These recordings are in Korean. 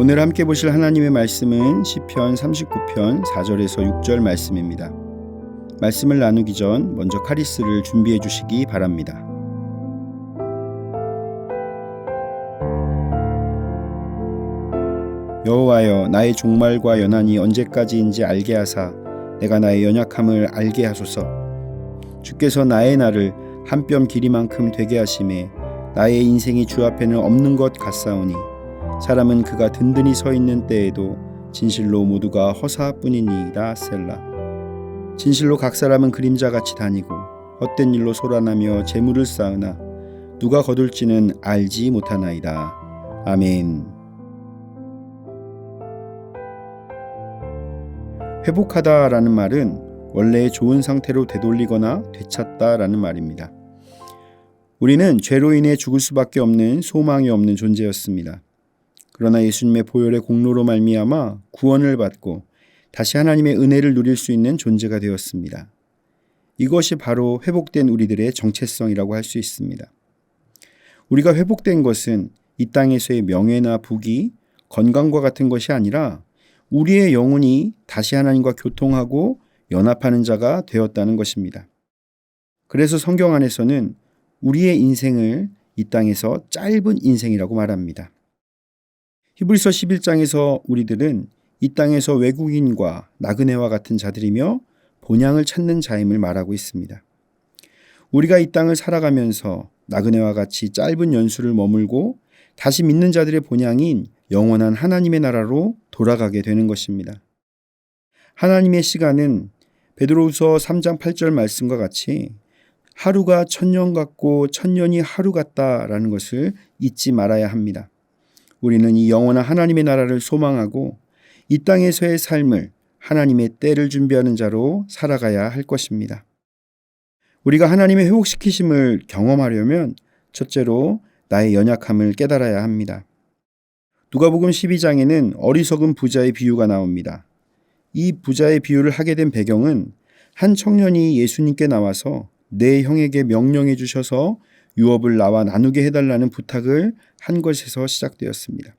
오늘 함께 보실 하나님의 말씀은 시편 39편 4절에서 6절 말씀입니다. 말씀을 나누기 전 먼저 카리스를 준비해 주시기 바랍니다. 여호와여, 나의 종말과 연한이 언제까지인지 알게 하사 내가 나의 연약함을 알게 하소서. 주께서 나의 날을 한 뼘 길이만큼 되게 하심에 나의 인생이 주 앞에는 없는 것 같사오니 사람은 그가 든든히 서 있는 때에도 진실로 모두가 허사뿐이니이다. 셀라. 진실로 각 사람은 그림자같이 다니고 헛된 일로 소란하며 재물을 쌓으나 누가 거둘지는 알지 못하나이다. 아멘. 회복하다라는 말은 원래의 좋은 상태로 되돌리거나 되찾다라는 말입니다. 우리는 죄로 인해 죽을 수밖에 없는 소망이 없는 존재였습니다. 그러나 예수님의 보혈의 공로로 말미암아 구원을 받고 다시 하나님의 은혜를 누릴 수 있는 존재가 되었습니다. 이것이 바로 회복된 우리들의 정체성이라고 할 수 있습니다. 우리가 회복된 것은 이 땅에서의 명예나 부귀, 건강과 같은 것이 아니라 우리의 영혼이 다시 하나님과 교통하고 연합하는 자가 되었다는 것입니다. 그래서 성경 안에서는 우리의 인생을 이 땅에서 짧은 인생이라고 말합니다. 히브리서 11장에서 우리들은 이 땅에서 외국인과 나그네와 같은 자들이며 본향을 찾는 자임을 말하고 있습니다. 우리가 이 땅을 살아가면서 나그네와 같이 짧은 연수를 머물고 다시 믿는 자들의 본향인 영원한 하나님의 나라로 돌아가게 되는 것입니다. 하나님의 시간은 베드로후서 3장 8절 말씀과 같이 하루가 천년 같고 천년이 하루 같다라는 것을 잊지 말아야 합니다. 우리는 이 영원한 하나님의 나라를 소망하고 이 땅에서의 삶을 하나님의 때를 준비하는 자로 살아가야 할 것입니다. 우리가 하나님의 회복시키심을 경험하려면 첫째로 나의 연약함을 깨달아야 합니다. 누가복음 12장에는 어리석은 부자의 비유가 나옵니다. 이 부자의 비유를 하게 된 배경은 한 청년이 예수님께 나와서 내 형에게 명령해 주셔서 유업을 나와 나누게 해달라는 부탁을 한 것에서 시작되었습니다.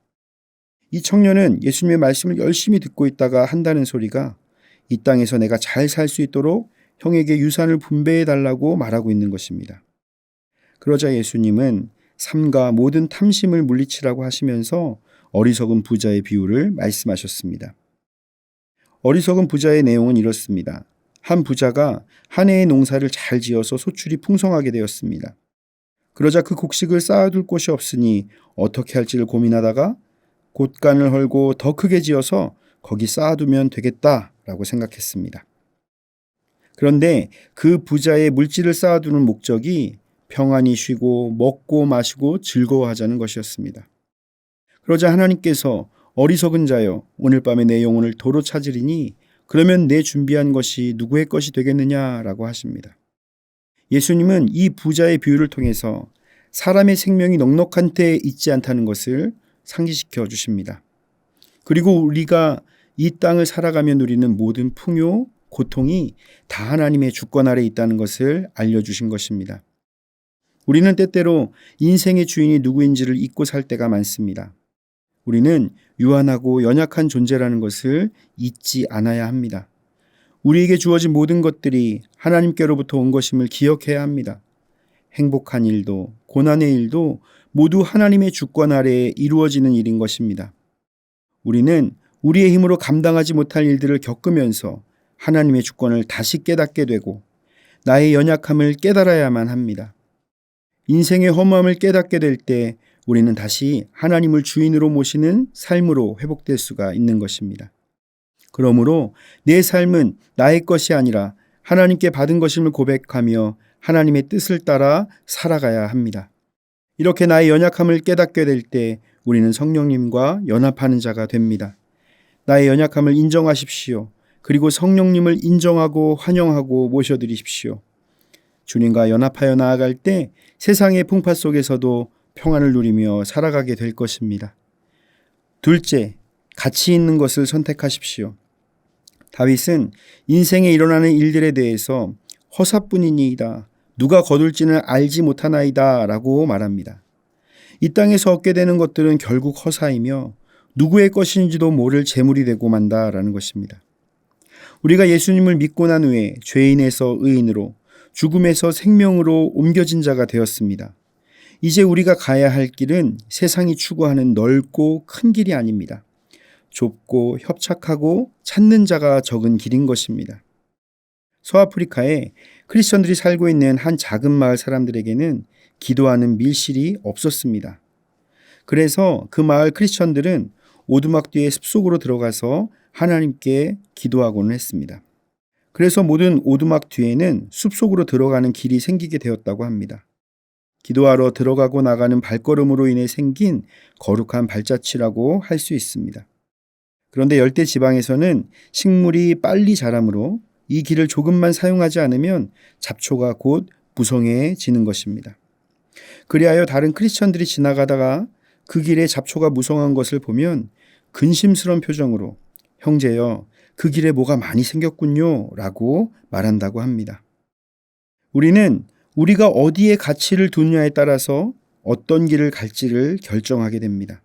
이 청년은 예수님의 말씀을 열심히 듣고 있다가 한다는 소리가 이 땅에서 내가 잘 살 수 있도록 형에게 유산을 분배해 달라고 말하고 있는 것입니다. 그러자 예수님은 삶과 모든 탐심을 물리치라고 하시면서 어리석은 부자의 비유를 말씀하셨습니다. 어리석은 부자의 내용은 이렇습니다. 한 부자가 한 해의 농사를 잘 지어서 소출이 풍성하게 되었습니다. 그러자 그 곡식을 쌓아둘 곳이 없으니 어떻게 할지를 고민하다가 곳간을 헐고 더 크게 지어서 거기 쌓아두면 되겠다라고 생각했습니다. 그런데 그 부자의 물질을 쌓아두는 목적이 평안히 쉬고 먹고 마시고 즐거워하자는 것이었습니다. 그러자 하나님께서 어리석은 자여, 오늘 밤에 내 영혼을 도로 찾으리니 그러면 내 준비한 것이 누구의 것이 되겠느냐라고 하십니다. 예수님은 이 부자의 비유를 통해서 사람의 생명이 넉넉한 때에 있지 않다는 것을 상기시켜 주십니다. 그리고 우리가 이 땅을 살아가며 누리는 모든 풍요, 고통이 다 하나님의 주권 아래 있다는 것을 알려주신 것입니다. 우리는 때때로 인생의 주인이 누구인지를 잊고 살 때가 많습니다. 우리는 유한하고 연약한 존재라는 것을 잊지 않아야 합니다. 우리에게 주어진 모든 것들이 하나님께로부터 온 것임을 기억해야 합니다. 행복한 일도 고난의 일도 모두 하나님의 주권 아래에 이루어지는 일인 것입니다. 우리는 우리의 힘으로 감당하지 못할 일들을 겪으면서 하나님의 주권을 다시 깨닫게 되고 나의 연약함을 깨달아야만 합니다. 인생의 허무함을 깨닫게 될 때 우리는 다시 하나님을 주인으로 모시는 삶으로 회복될 수가 있는 것입니다. 그러므로 내 삶은 나의 것이 아니라 하나님께 받은 것임을 고백하며 하나님의 뜻을 따라 살아가야 합니다. 이렇게 나의 연약함을 깨닫게 될 때 우리는 성령님과 연합하는 자가 됩니다. 나의 연약함을 인정하십시오. 그리고 성령님을 인정하고 환영하고 모셔드리십시오. 주님과 연합하여 나아갈 때 세상의 풍파 속에서도 평안을 누리며 살아가게 될 것입니다. 둘째, 가치 있는 것을 선택하십시오. 다윗은 인생에 일어나는 일들에 대해서 허사뿐이니이다. 누가 거둘지는 알지 못하나이다 라고 말합니다. 이 땅에서 얻게 되는 것들은 결국 허사이며 누구의 것인지도 모를 재물이 되고 만다라는 것입니다. 우리가 예수님을 믿고 난 후에 죄인에서 의인으로, 죽음에서 생명으로 옮겨진 자가 되었습니다. 이제 우리가 가야 할 길은 세상이 추구하는 넓고 큰 길이 아닙니다. 좁고 협착하고 찾는 자가 적은 길인 것입니다. 서아프리카에 크리스천들이 살고 있는 한 작은 마을 사람들에게는 기도하는 밀실이 없었습니다. 그래서 그 마을 크리스천들은 오두막 뒤에 숲속으로 들어가서 하나님께 기도하고는 했습니다. 그래서 모든 오두막 뒤에는 숲속으로 들어가는 길이 생기게 되었다고 합니다. 기도하러 들어가고 나가는 발걸음으로 인해 생긴 거룩한 발자취라고 할 수 있습니다. 그런데 열대 지방에서는 식물이 빨리 자라므로 이 길을 조금만 사용하지 않으면 잡초가 곧 무성해지는 것입니다. 그리하여 다른 크리스천들이 지나가다가 그 길에 잡초가 무성한 것을 보면 근심스러운 표정으로 형제여, 그 길에 뭐가 많이 생겼군요 라고 말한다고 합니다. 우리는 우리가 어디에 가치를 두느냐에 따라서 어떤 길을 갈지를 결정하게 됩니다.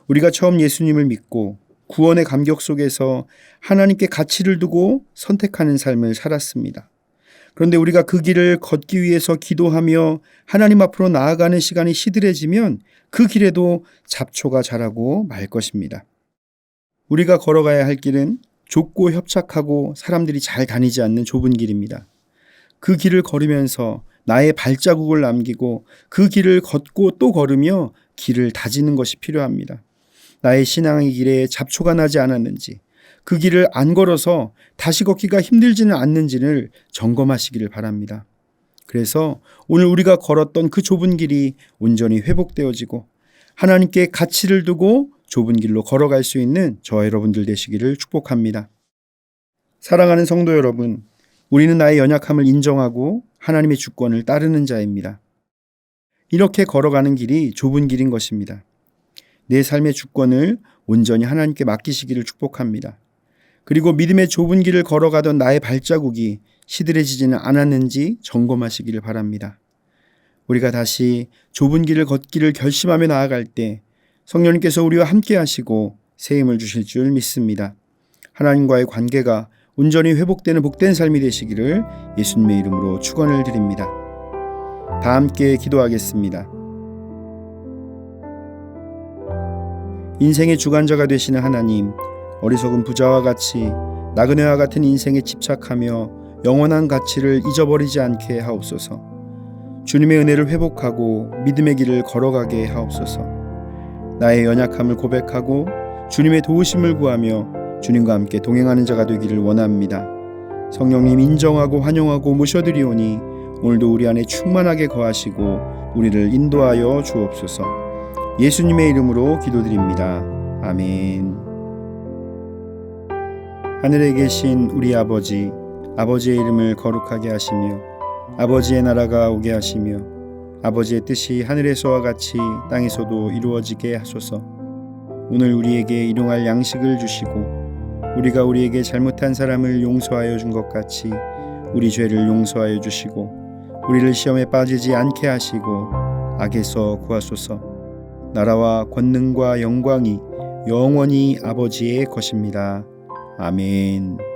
우리가 처음 예수님을 믿고 구원의 감격 속에서 하나님께 가치를 두고 선택하는 삶을 살았습니다. 그런데 우리가 그 길을 걷기 위해서 기도하며 하나님 앞으로 나아가는 시간이 시들해지면 그 길에도 잡초가 자라고 말 것입니다. 우리가 걸어가야 할 길은 좁고 협착하고 사람들이 잘 다니지 않는 좁은 길입니다. 그 길을 걸으면서 나의 발자국을 남기고 그 길을 걷고 또 걸으며 길을 다지는 것이 필요합니다. 나의 신앙의 길에 잡초가 나지 않았는지, 그 길을 안 걸어서 다시 걷기가 힘들지는 않는지를 점검하시기를 바랍니다. 그래서 오늘 우리가 걸었던 그 좁은 길이 온전히 회복되어지고 하나님께 가치를 두고 좁은 길로 걸어갈 수 있는 저와 여러분들 되시기를 축복합니다. 사랑하는 성도 여러분, 우리는 나의 연약함을 인정하고 하나님의 주권을 따르는 자입니다. 이렇게 걸어가는 길이 좁은 길인 것입니다. 내 삶의 주권을 온전히 하나님께 맡기시기를 축복합니다. 그리고 믿음의 좁은 길을 걸어가던 나의 발자국이 시들해지지는 않았는지 점검하시기를 바랍니다. 우리가 다시 좁은 길을 걷기를 결심하며 나아갈 때 성령님께서 우리와 함께 하시고 새 힘을 주실 줄 믿습니다. 하나님과의 관계가 온전히 회복되는 복된 삶이 되시기를 예수님의 이름으로 축원을 드립니다. 다 함께 기도하겠습니다. 인생의 주관자가 되시는 하나님, 어리석은 부자와 같이 나그네와 같은 인생에 집착하며 영원한 가치를 잊어버리지 않게 하옵소서. 주님의 은혜를 회복하고 믿음의 길을 걸어가게 하옵소서. 나의 연약함을 고백하고 주님의 도우심을 구하며 주님과 함께 동행하는 자가 되기를 원합니다. 성령님 인정하고 환영하고 모셔드리오니 오늘도 우리 안에 충만하게 거하시고 우리를 인도하여 주옵소서. 예수님의 이름으로 기도드립니다. 아멘. 하늘에 계신 우리 아버지, 아버지의 이름을 거룩하게 하시며 아버지의 나라가 오게 하시며 아버지의 뜻이 하늘에서와 같이 땅에서도 이루어지게 하소서. 오늘 우리에게 일용할 양식을 주시고 우리가 우리에게 잘못한 사람을 용서하여 준 것 같이 우리 죄를 용서하여 주시고 우리를 시험에 빠지지 않게 하시고 악에서 구하소서. 나라와 권능과 영광이 영원히 아버지의 것입니다. 아멘.